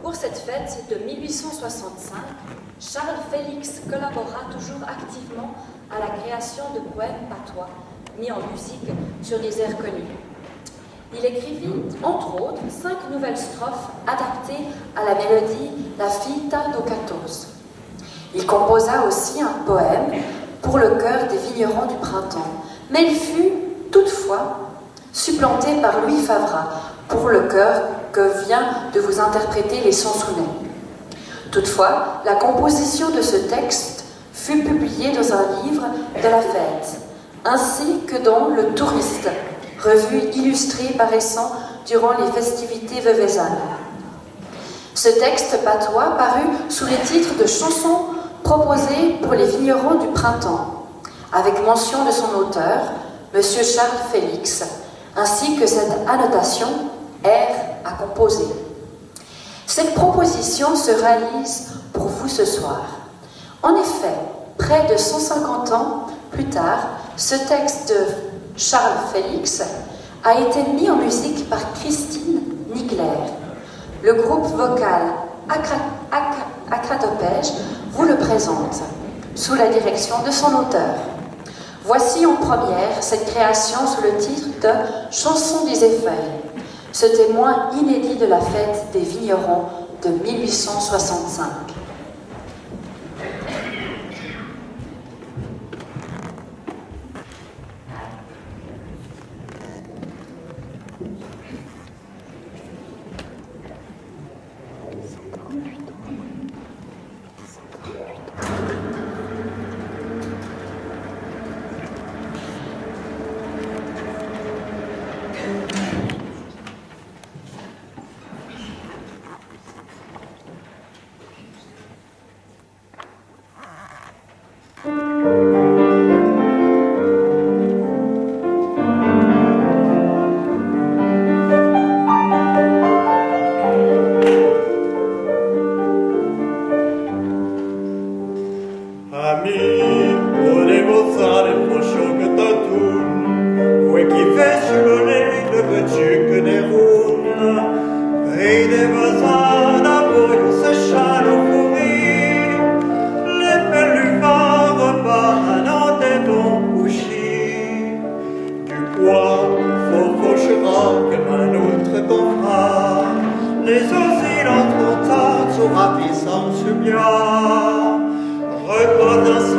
Pour cette fête de 1865, Charles Félix collabora toujours activement à la création de poèmes patois mis en musique sur des airs connus. Il écrivit, entre autres, 5 nouvelles strophes adaptées à la mélodie La Fita do Catos. Il composa aussi un poème pour le chœur des vignerons du printemps, mais il fut toutefois supplanté par Louis Favrat pour le chœur que vient de vous interpréter les Sonsonnets. Toutefois, la composition de ce texte fut publiée dans un livre de la fête, ainsi que dans Le Touriste, revue illustrée paraissant durant les festivités veuvezannes. Ce texte patois parut sous les titres de chansons proposées pour les vignerons du printemps, avec mention de son auteur, M. Charles Félix, ainsi que cette annotation « air à composer ». Cette proposition se réalise pour vous ce soir. En effet, près de 150 ans plus tard, ce texte de Charles Félix a été mis en musique par Christine Nigler. Le groupe vocal Acratopège vous le présente, sous la direction de son auteur. Voici en première cette création sous le titre de « Chanson des effeuilles », ce témoin inédit de la fête des vignerons de 1865. Les oscilles en train, sur ravissant, bien, reconnaissent